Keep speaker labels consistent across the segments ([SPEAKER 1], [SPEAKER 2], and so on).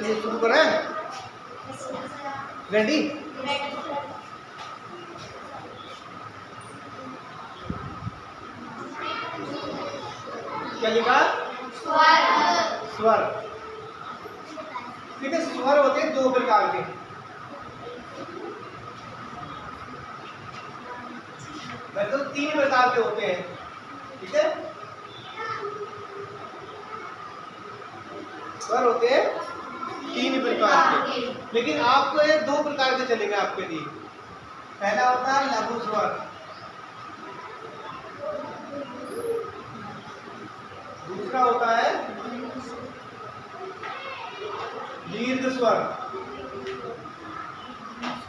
[SPEAKER 1] चलिए शुरू करें। रेडी? क्या लिखा? स्वर। ठीक है, स्वर होते हैं दो प्रकार के। वैसे तो तीन प्रकार के होते हैं, ठीक है। स्वर होते हैं तीन प्रकार के, लेकिन आपको ये दो प्रकार के चलेंगे आपके लिए। पहला होता है लघु स्वर, दूसरा होता है दीर्घ स्वर।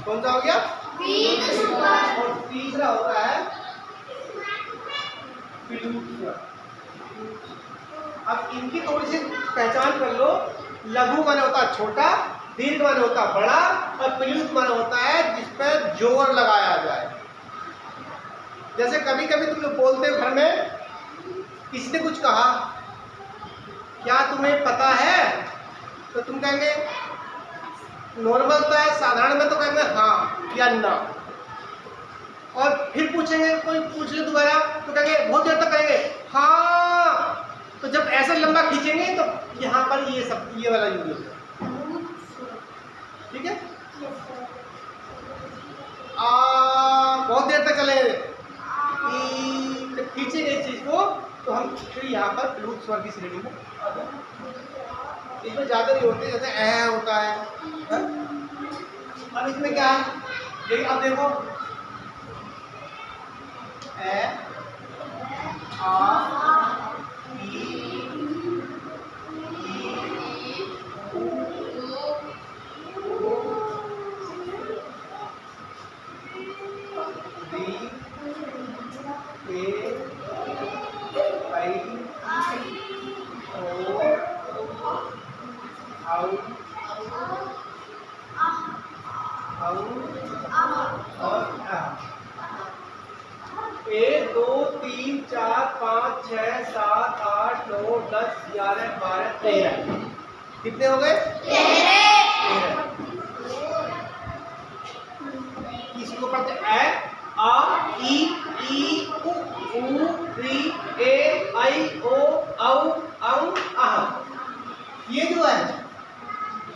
[SPEAKER 1] कौन सा हो गया? दीर्घ स्वर। और तीसरा होता है प्लूत स्वर। अब इनकी थोड़ी सी पहचान कर लो। लघु माने होता है छोटा, दीर्घ माने होता है बड़ा, और प्लूत माने होता है जिस पर जोर लगाया जाए। जैसे कभी कभी तुम लोग बोलते हो घर में, किसी ने कुछ कहा, क्या तुम्हें पता है? तो तुम कहेंगे, नॉर्मल तो है, साधारण में तो कहेंगे हाँ या ना। और फिर पूछेंगे, कोई पूछ ले दोबारा, तो कहेंगे, बहुत देर तक कहेंगे हाँ। तो जब ऐसा लंबा खींचेंगे तो यहाँ पर ये सब ये वाला यूज होगा, ठीक है। बहुत देर तक चलेंगे, खींचेंगे इस चीज को, तो हम फिर यहाँ पर प्लूत स्वर की श्रेणी में आ जाएंगे। इसमें ज्यादा नहीं होते, जैसे ऐ होता है। अब इसमें क्या है, देखिए अब देखो, ए आ एक दो तीन चार पाँच छः सात आठ नौ 10 11 12 13। कितने हो गए? 13। इसको पढ़ते ए आ ई उ री ए आई ओ औ आह। ये जो है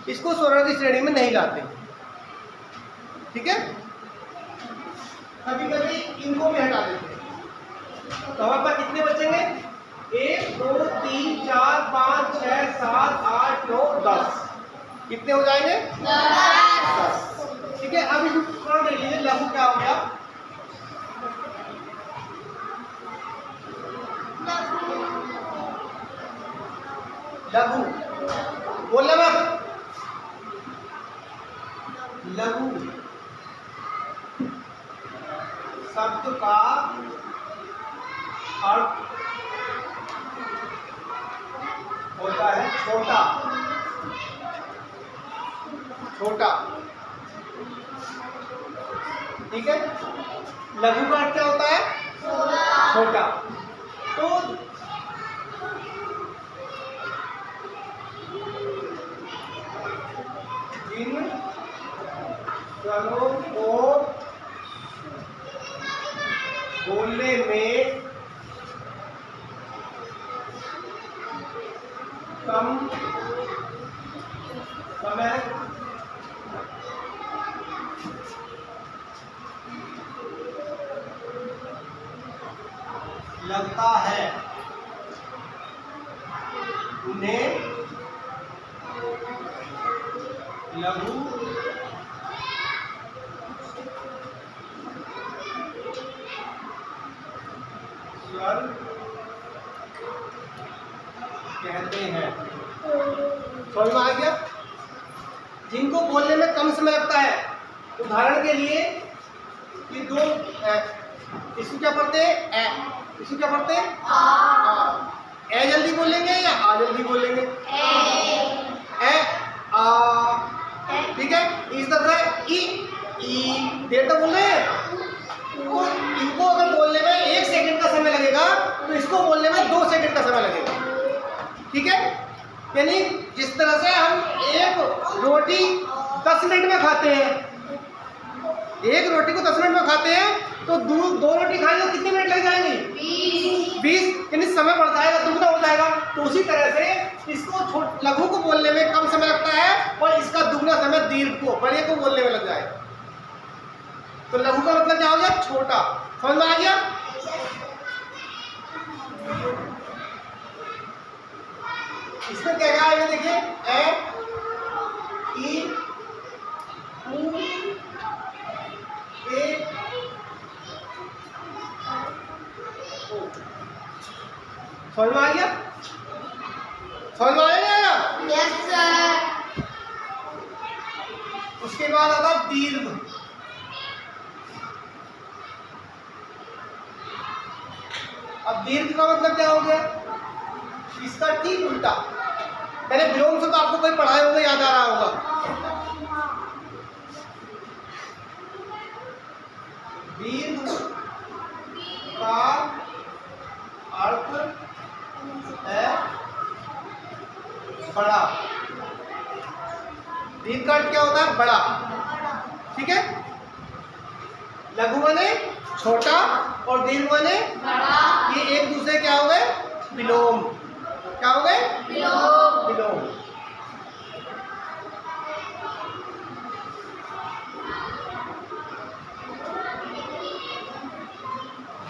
[SPEAKER 1] इसको स्वरों की श्रेणी में नहीं लाते, ठीक है। कभी कभी इनको भी हटा देते हैं। तो हमारे पास कितने बचेंगे? 1 2 3 4 5 6 7 8 9 10। कितने हो जाएंगे? 10। ठीक है। अब इसको थोड़ा देख लीजिए, लघु क्या हो गया? लघु बोलना मत। लघु शब्द का अर्थ होता है छोटा। छोटा, ठीक है। लघु का अर्थ क्या होता है? छोटा। तो जिन स्वरों को बोलने में कम समय लगता है उन्हें लघु स्वर कहते हैं। समझ में आ गया? जिनको बोलने में कम समय लगता है, उदाहरण के लिए ये दो, इसको क्या पढ़ते हैं? ए। इसको क्या पढ़ते हैं? आ। ए जल्दी बोलेंगे या आ जल्दी बोलेंगे? ए आ, ठीक है। इस तरह ई देर तक बोल रहे हैं। तो इनको अगर बोलने में 1 सेकंड का समय लगेगा, तो इसको बोलने में 2 सेकंड का समय लगेगा, ठीक है। यानी जिस तरह से हम एक रोटी 10 मिनट में खाते हैं, एक रोटी को 10 मिनट में खाते हैं, तो दो रोटी खाएंगे तो कितने मिनट लग जाएंगे? 20। यानी समय बढ़ जाएगा, दुगना हो जाएगा। तो उसी तरह से इसको लघु को बोलने में कम समय लगता है और इसका दुगना समय दीर्घ को, बड़े को बोलने में लग जाएगा। तो लघु का मतलब क्या हो गया? छोटा। समझ में आ गया? इसमें क्या क्या आएगा देखिए, ए, ई, उ, ए, ओ। समझ में आ गया? समझ में आएगा? Yes sir. उसके बाद आता दीर्घ। अब दीर्घ का मतलब क्या हो गया? इसका ठीक उल्टा। मैंने विलोम से तो आपको कोई पढ़ाए होंगे, याद आ रहा होगा। दीर्घ का अर्थ है बड़ा। दीर्घ का अर्थ क्या होता है? बड़ा। ठीक है। लघु माने छोटा और दीर्घ माने बड़ा। ये एक दूसरे क्या हो गए? विलोम। क्या हो गए? विलोम। विलोम।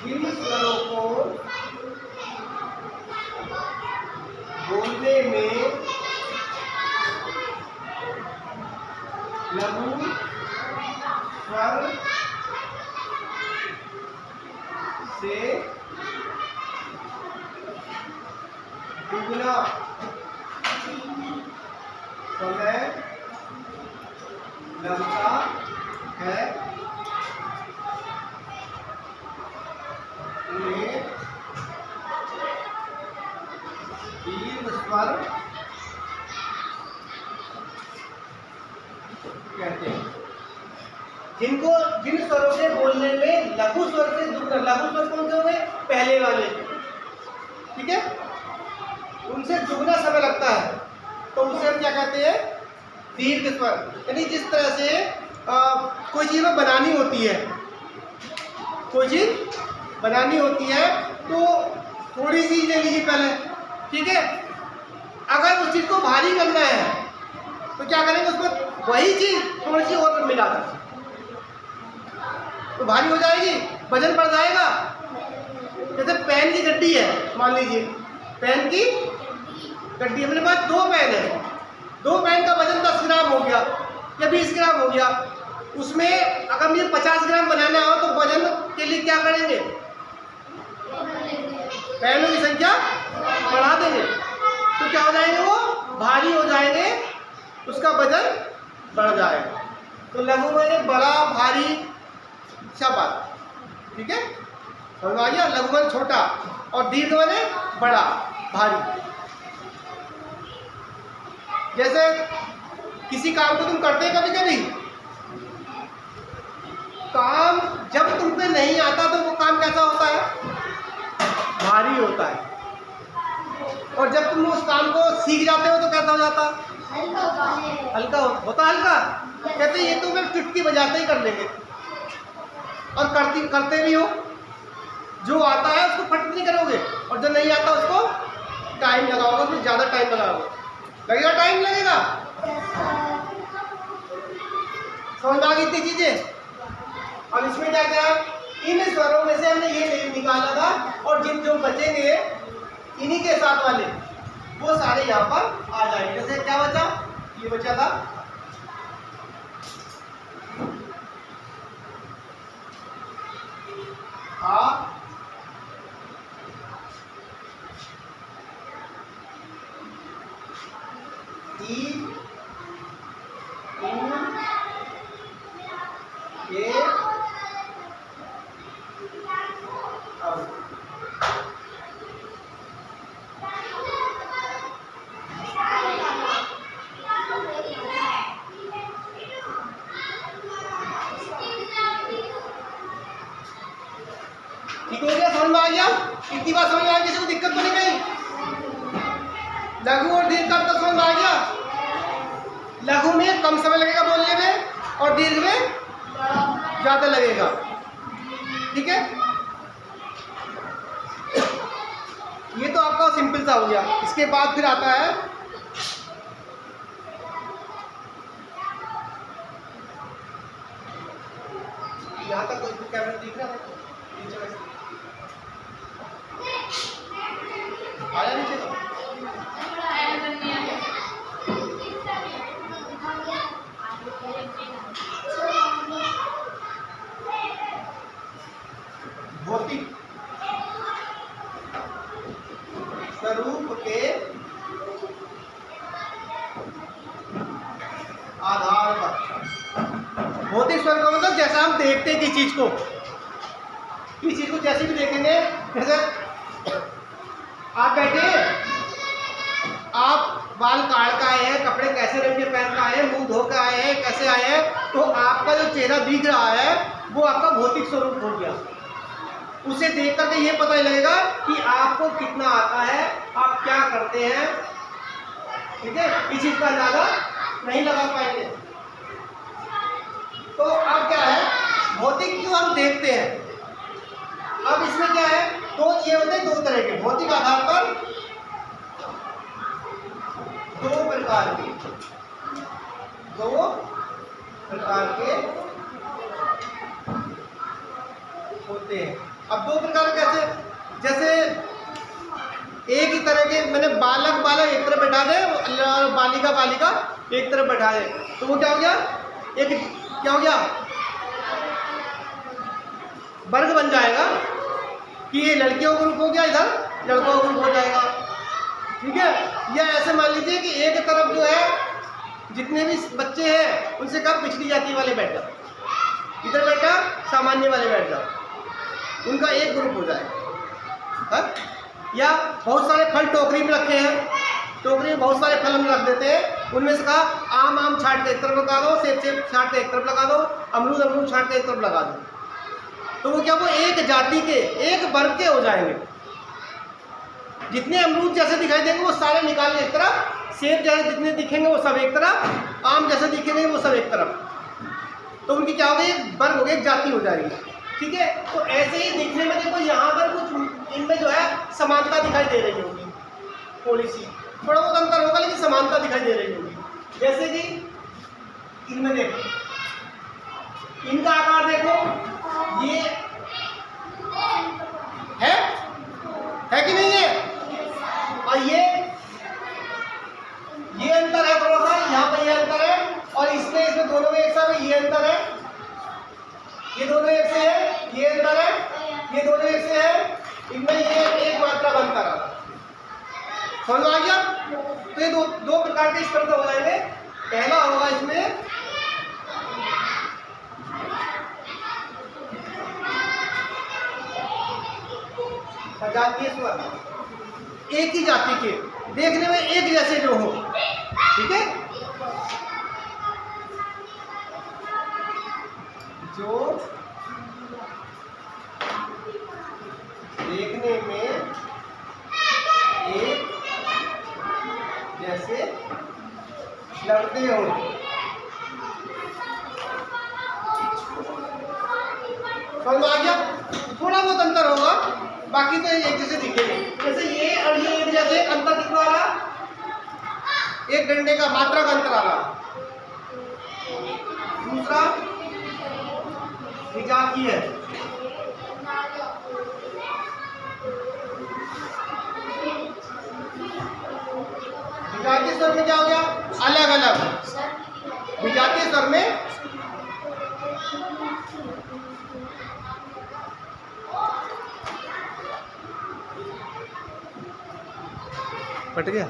[SPEAKER 1] जिन स्वरों को बोलने में लघु स्वर से दुगना समय लगता है, उन्हें दीर्घ स्वर कहते हैं। जिन स्वरों से बोलने में लघु स्वर से दुगना, लघु स्वर कौन से हो गए? पहले वाले। ठीक है। उनसे दुगना समय लगता है तो उसे हम क्या कहते हैं? दीर्घ स्वर। यानी जिस तरह से कोई चीज़ में बनानी होती है, कोई चीज़ बनानी होती है तो थोड़ी सी ले लीजिए पहले। ठीक है। अगर उस चीज़ को भारी करना है तो क्या करेंगे? उसमें वही चीज़ थोड़ी सी और मिला दें तो भारी हो जाएगी, वजन बढ़ जाएगा। जैसे पेन की गड्डी है, मान लीजिए पेन की गड्डी, अपने पास 2 पेन है, 2 पेन का वजन 10 ग्राम हो गया या 20 ग्राम हो गया। उसमें अगर मुझे 50 ग्राम बनाना हो तो वजन के लिए क्या करेंगे? पेनों की संख्या बढ़ा देंगे तो क्या हो जाएंगे? वो भारी हो जाएंगे, उसका वजन बढ़ जाएगा। तो लघु माने बड़ा, भारी, सब बात। ठीक है। समझ में आ गया? लघु माने छोटा और दीर्घ माने बड़ा, भारी। जैसे किसी काम को तुम करते हैं, कभी कभी काम जब तुम पे नहीं आता तो वो काम कैसा होता है? भारी होता है। और जब तुम उस काम को सीख जाते हो तो कैसा हो जाता? हल्का होता है। हल्का होता है। हल्का कहते ये तो मैं चुटकी बजाते ही कर लेंगे, और करते भी हो। जो आता है उसको फट नहीं करोगे और जो नहीं आता उसको टाइम लगाओगे, उसमें ज़्यादा टाइम लगाओगे। लगेगा? टाइम लगेगा। समझ आ गई थी चीजें? अब इसमें क्या क्या है? इन स्वरों में से हमने ये निकाला था और जिन जो बचेंगे इन्हीं के साथ वाले वो सारे यहाँ पर आ जाएंगे। जैसे क्या बचा? ये बचा था आ, ई, उ, ए, औ। ठीक हो गया? समझ में आ गया? इतनी बात समझ में आ गई? किसी को दिक्कत तो नहीं गई? लघु और दीर्घ का अंतर समझ में आ गया? लघु में कम समय लगेगा बोलने में और दीर्घ में ज्यादा लगेगा। ठीक है, ये तो आपका सिंपल सा हो गया। इसके बाद फिर आता है यहाँ तक कैमरा दिख रहा है आया नीचे तो भौतिक स्वरूप के आधार पर। भौतिक स्वरूप का मतलब जैसा हम देखते हैं किसी चीज को, किसी चीज को जैसे भी देखेंगे, जैसे आप बैठे, आप बाल काट कर आए हैं, कपड़े कैसे रंग के पहन कर आए हैं, मुंह धो कर आए हैं, कैसे आए हैं, तो आपका जो चेहरा दिख रहा है वो आपका भौतिक स्वरूप हो गया। उसे देख करके ये पता ही लगेगा कि आपको कितना आता है, आप क्या करते हैं। ठीक है, इस चीज का अंदाजा नहीं लगा पाएंगे। तो अब क्या है, भौतिक जो हम देखते हैं, अब इसमें क्या है, तो ये होते हैं दो तरह के भौतिक आधार पर, दो प्रकार के होते हैं। अब दो प्रकार कैसे, जैसे एक ही तरह के, मैंने बालक एक तरफ बैठा दे और बालिका एक तरफ बैठा दे, तो वो क्या हो गया, एक क्या हो गया, वर्ग बन जाएगा कि ये लड़कियों का ग्रुप हो गया, इधर लड़कों का ग्रुप हो जाएगा। ठीक है, या ऐसे मान लीजिए कि एक तरफ जो है जितने भी बच्चे हैं उनसे कम पिछड़ी जाति वाले बैठ जाओ, इधर बैठा सामान्य वाले बैठ जाओ, उनका एक ग्रुप हो जाएगा। हाँ? या बहुत सारे फल टोकरी में रखे हैं, टोकरी में बहुत सारे फल हम रख देते हैं, उनमें से कहा आम छाट के एक तरफ लगा दो, सेब छाट के एक तरफ लगा दो, अमरूद छाट के एक तरफ लगा दो, तो वो क्या, वो एक जाति के, एक वर्ग के हो जाएंगे। जितने अमरूद जैसे दिखाई देंगे वो सारे निकाल के एक तरफ, सेब जैसे जितने दिखेंगे वो सब एक तरफ, आम जैसे दिखेंगे वो सब एक तरफ, तो उनकी क्या हो गई, एक वर्ग हो गई, एक जाति हो जाएगी। ठीक है, तो ऐसे ही दिखने में देखो यहाँ पर कुछ इनमें जो है समानता दिखाई दे रही होगी, थोड़ी सी, थोड़ा बहुत अंतर होगा लेकिन समानता दिखाई दे रही होगी। जैसे कि इनमें देखो, इनका आकार देखो, ये है कि नहीं है, और ये अंतर है थोड़ा सा, यहाँ पर ये अंतर है, और इसमें दोनों में एक साथ ये अंतर है, ये दोनों एक से है, ये अंतर है, ये दोनों एक से है, इनमें ये एक मात्रा का अंतर है। समझ आ गया? तो ये दो प्रकार के इस तरह हो जाएंगे। पहला होगा इसमें जातीय स्वर, एक ही जाति के, देखने में एक जैसे जो हो। ठीक है, जो देखने में एक जैसे लगते हो। समझ आ गया? थोड़ा बहुत अंतर होगा, बाकी तो एक जैसे दिखेंगे। जैसे ये और ये एक जैसे, अंतर कितना आ रहा, एक डंडे का मात्रा का अंतर आ रहा। दूसरा विजातीय है, विजातीय स्वर में क्या हो गया, अलग अलग। विजातीय स्वर में पट गया।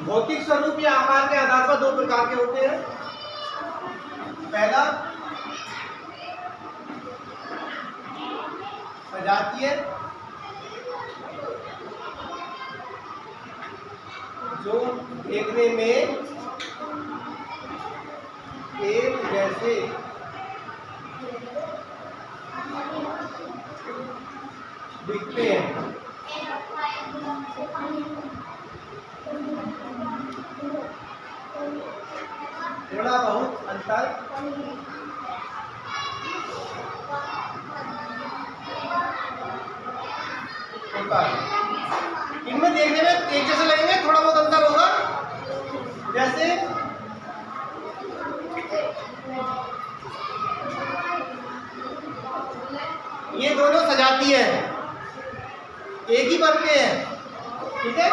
[SPEAKER 1] भौतिक स्वरूप या आकार के आधार पर दो प्रकार के होते हैं। पहला सजातीय, जो देखने में एक जैसे दिखते हैं। थोड़ा बहुत अंतर होता है। इनमें देखने में एक जैसे लगेंगे, थोड़ा बहुत अंतर होगा। जैसे ये दोनों सजातीय हैं, एक ही वर्ग के हैं, ठीक है।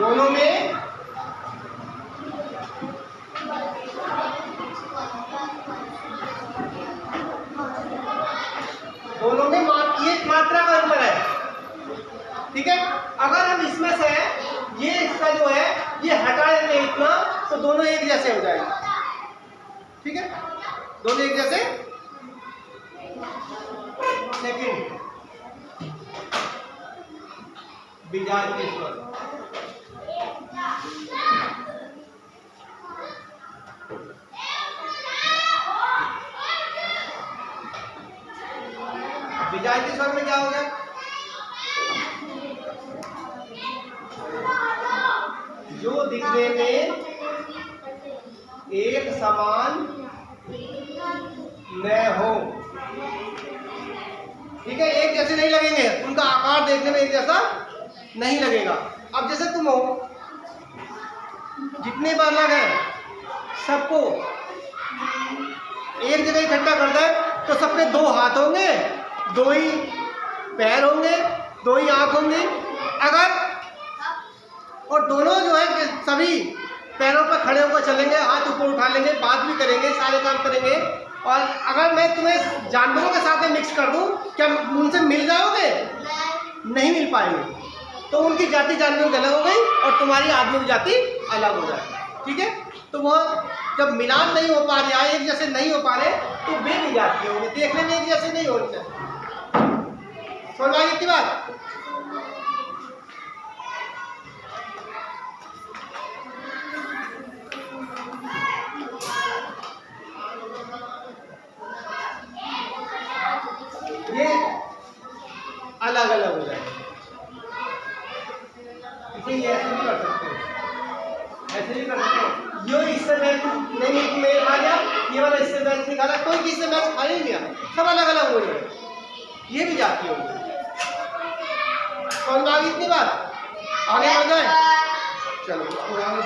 [SPEAKER 1] दोनों में ये मात्रा का अंतर है, ठीक है। अगर हम इसमें से ये इसका जो है ये हटा देते हैं इतना, तो दोनों एक जैसे हो जाएंगे, ठीक है, दोनों एक जैसे। सेकंड बीजांती स्वर। बीजांती स्वर में क्या हो गया? जो दिखने में एक समान न हो, ठीक है, एक जैसे नहीं लगेंगे, उनका आकार देखने में एक जैसा नहीं लगेगा। अब जैसे तुम हो, जितने बालक हैं सबको एक जगह इकट्ठा कर दे तो सबके दो हाथ होंगे, दो ही पैर होंगे, दो ही आंख होंगी। अगर और दोनों जो है सभी पैरों पर खड़े होकर चलेंगे, हाथ ऊपर उठा लेंगे, बात भी करेंगे, सारे काम करेंगे। और अगर मैं तुम्हें जानवरों के साथ में मिक्स कर दूं, क्या उनसे मिल जाओगे? नहीं मिल पाएंगे। तो उनकी जाति जानवरों की अलग हो गई और तुम्हारी आदमी की जाति अलग हो जाएगी, ठीक है। तो वह जब मिलान नहीं हो पा रहा है, एक जैसे नहीं हो पा रहे, तो वे भी जाति होंगे, देखने में एक जैसे नहीं होने चाहिए। समझ आई इतनी बात? ये अलग अलग हो जाएगा। इसे ये ऐसे नहीं कर सकते, ऐसे नहीं कर सकते। ये इससे मैच नहीं मेल खा गया, ये वाला इससे मैच नहीं खा रहा, कोई किसी से मैच खा ही नहीं गया, सब अलग अलग हो गए। ये भी जाती होगी। कौन आगे इतनी बात आगे बढ़ जाए? चलो पुराना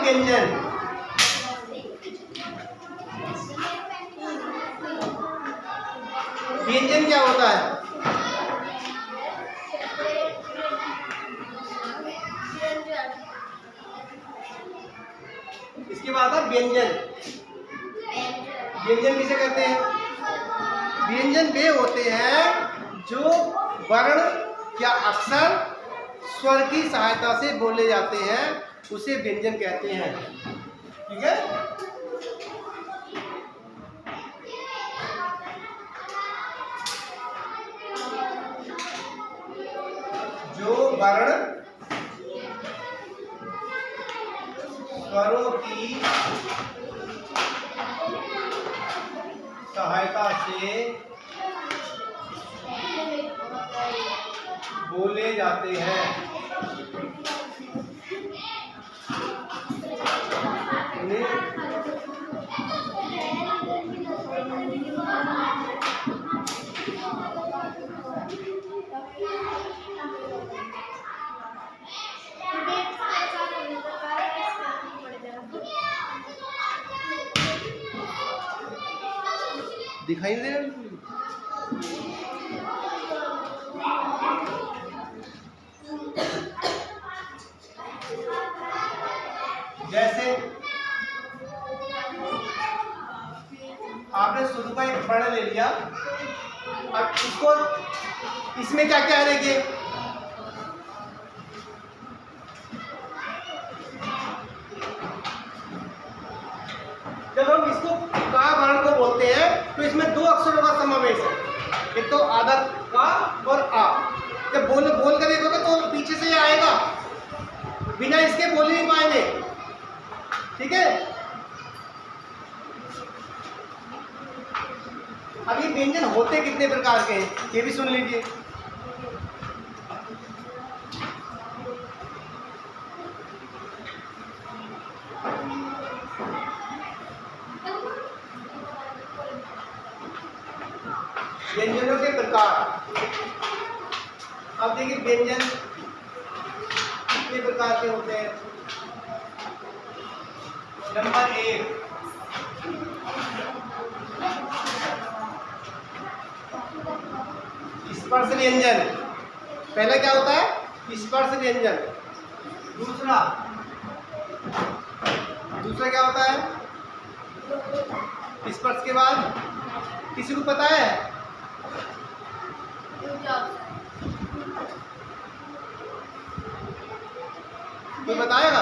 [SPEAKER 1] व्यंजन। व्यंजन क्या होता है? इसके बाद है व्यंजन। व्यंजन किसे कहते हैं? व्यंजन वे होते हैं जो वर्ण या अक्षर स्वर की सहायता से बोले जाते हैं, उसे व्यंजन कहते हैं। ठीक है। जो वर्ण स्वरों की सहायता से बोले जाते हैं, दिखाई दे रहा है? जैसे आपने शुरू का एक वर्ण ले लिया, अब इसको इसमें क्या क्या है देखिए, जब हम इसको का वर्ण को बोलते हैं तो इसमें दो अक्षरों का समावेश है, एक तो आधा का और आ। जब बोल कर देखोगे तो पीछे से ये आएगा, बिना इसके बोल नहीं पाएंगे। ठीक है। अब ये व्यंजन होते कितने प्रकार के हैं ये भी सुन लीजिए। व्यंजनों के प्रकार, अब देखिए व्यंजन कितने प्रकार के होते हैं। नंबर 1, स्पर्श व्यंजन। पहला क्या होता है? स्पर्श व्यंजन। दूसरा क्या होता है? स्पर्श के बाद किसी को पता है? कोई बताएगा?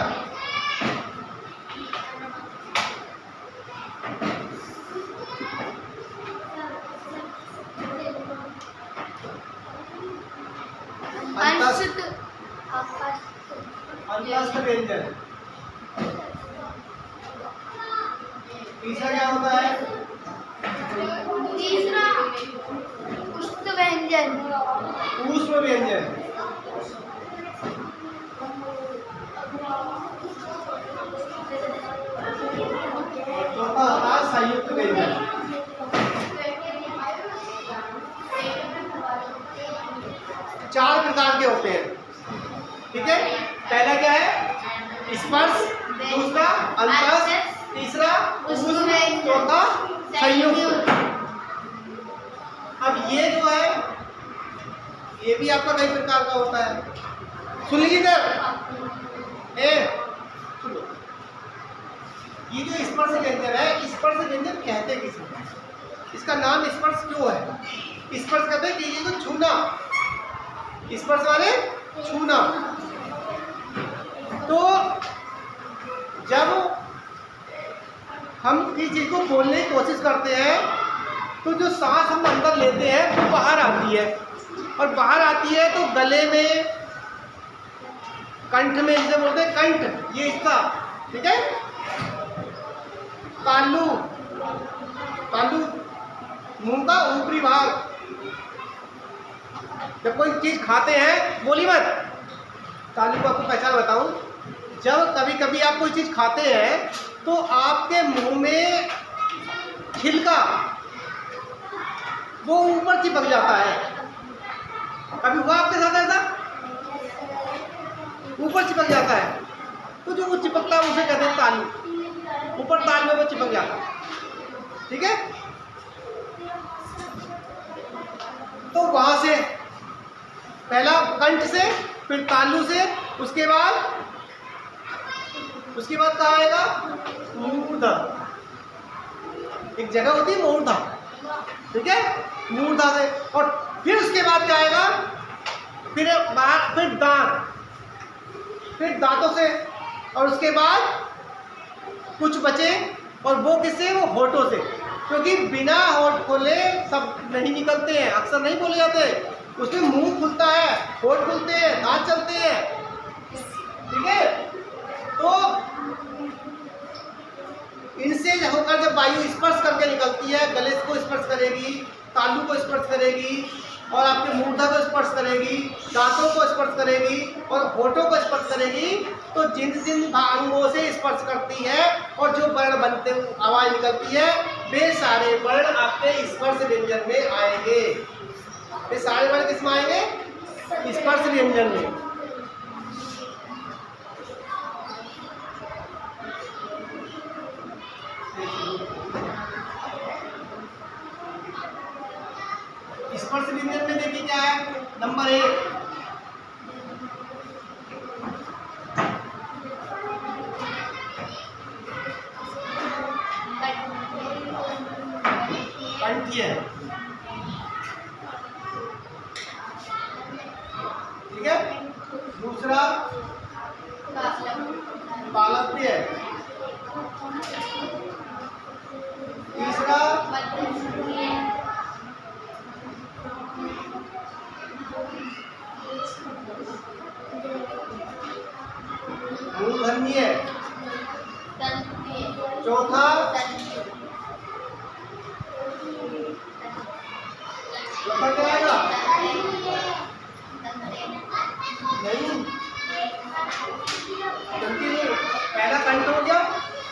[SPEAKER 1] अंतस्थ व्यंजन। तीसरा क्या होता है?
[SPEAKER 2] तीसरा पुष्प व्यंजन।
[SPEAKER 1] पुष्प व्यंजन। चौथा होता है संयुक्त व्यंजन। चार प्रकार के होते हैं। ठीक है। पहला क्या है? स्पर्श, दूसरा अंतस्थ, तीसरा पुष्प, चौथा संयुक्त। अब ये जो है ये भी आपका कई प्रकार का होता है। सुन लीजिए इधर, सुनो, ये जो स्पर्श व्यंजन है, स्पर्श व्यंजन कहते किसे? इसका नाम स्पर्श क्यों है? स्पर्श कहते हैं चीज़ को छूना, स्पर्श वाले छूना। तो जब हम किसी चीज को बोलने की कोशिश करते हैं तो जो सांस हम अंदर लेते हैं वो बाहर आती है, और बाहर आती है तो गले में, कंठ में, जिसे बोलते हैं कंठ, ये इसका, ठीक है, तालु, मुंह का ऊपरी भाग। जब कोई चीज खाते हैं, बोली मत, तालु को आपको पहचान बताऊं, जब कभी कभी आप कोई चीज खाते हैं तो आपके मुंह में छिलका वो ऊपर चिपक जाता है। कभी हुआ आपके साथ ऐसा? ऊपर चिपक जाता है, तो जो वो चिपकता है उसे कहते हैं तालु, ऊपर ताल में वो चिपक जाता है। ठीक है। तो वहां से पहला कंठ से, फिर तालु से, उसके बाद कहाँ आएगा? मूर्धा। एक जगह होती है मूर्धा, ठीक है, मूर्धा से। और फिर उसके बाद क्या आएगा? फिर दांत, फिर दांतों से, और उसके बाद कुछ बचे, और वो किससे? वो होठों से, क्योंकि बिना होठ खोले सब नहीं निकलते हैं, अक्सर नहीं बोले जाते। उसमें मुंह खुलता है, होठ खुलते हैं, दांत चलते हैं, ठीक है। तो इनसे होकर जब वायु स्पर्श करके निकलती है, गले को स्पर्श करेगी, तालु को स्पर्श करेगी, और आपके मूर्धा को स्पर्श करेगी, दांतों को स्पर्श करेगी, और होठों को स्पर्श करेगी, तो जिन अंगों से स्पर्श करती है और जो वर्ण बनते आवाज निकलती है, वे सारे वर्ण आपके स्पर्श व्यंजन में आएंगे। वे सारे वर्ण किसमें आएंगे? स्पर्श व्यंजन में। स्पर्श व्यंजन में देखिए क्या है? नंबर 1 कंठी है, ठीक है। दूसरा पालक भी है। तीसरा मूर्धन्य है। चौथा क्या आएगा? नहीं, पहला कंठ हो गया,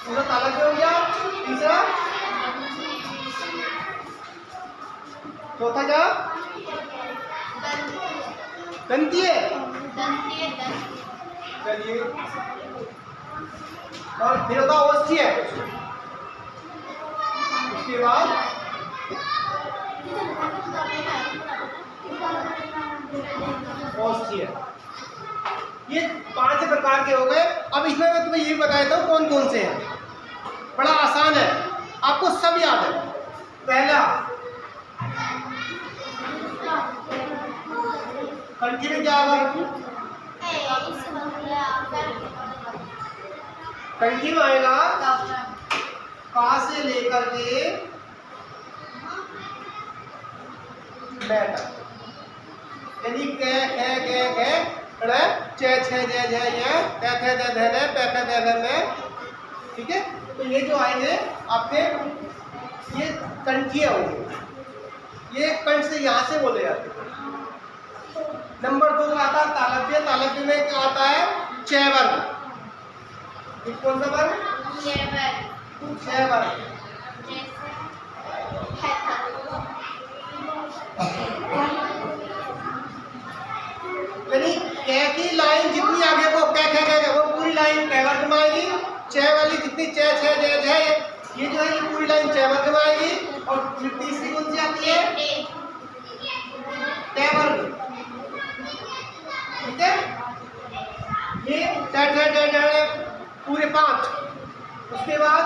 [SPEAKER 1] पूरा तालव्य हो गया। तीसरा, चौथा क्या? दंतीय। चलिए, और फिर होता ओष्ठीय। उसके बाद ओष्ठीय। ये 5 प्रकार के हो गए। अब इसमें मैं तुम्हें ये बता देता हूँ कौन कौन से हैं। बड़ा आसान है, आपको सब याद है। पहला कंठी में क्या होगा? कंठी में आएगा का से लेकर के बैठा, यानी क च छ ज झ य ट ठ द ध न प फ ब भ म, ठीक है। तो ये जो आएंगे आपके, ये कंठीय होंगे। ये कंठ से यहाँ से बोले जाते हैं। नंबर 2 आता है तालव्य। तालव्य में क्या आता है? च वर्ण। कौन सा वर्ण? च वर्ण। यानी क की लाइन जितनी आगे वो वो पूरी लाइन क वर्ग में आएगी। च वाली जितनी च छ ज झ ये जो है ये पूरी लाइन च वर्ग में आएगी। और फिर तीसरी कौन सी आती है? ट वर्ग, ठीक है। ये ट ठ ड ढ पूरे 5। उसके बाद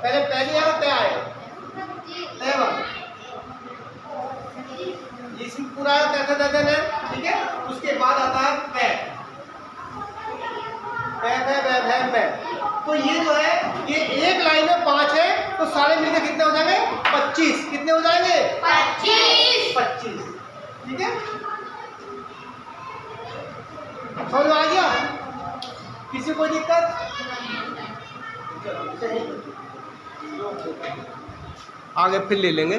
[SPEAKER 1] पहले आया त आया त वर्ग, इसमें पूरा दन है, ठीक है। उसके बाद आता है पै। तो ये जो है ये एक लाइन में 5 है, तो सारे मिलकर कितने हो जाएंगे? 25। कितने हो जाएंगे? 25, ठीक है। समझ में आ गया? किसी को दिक्कत? आगे फिर ले लेंगे।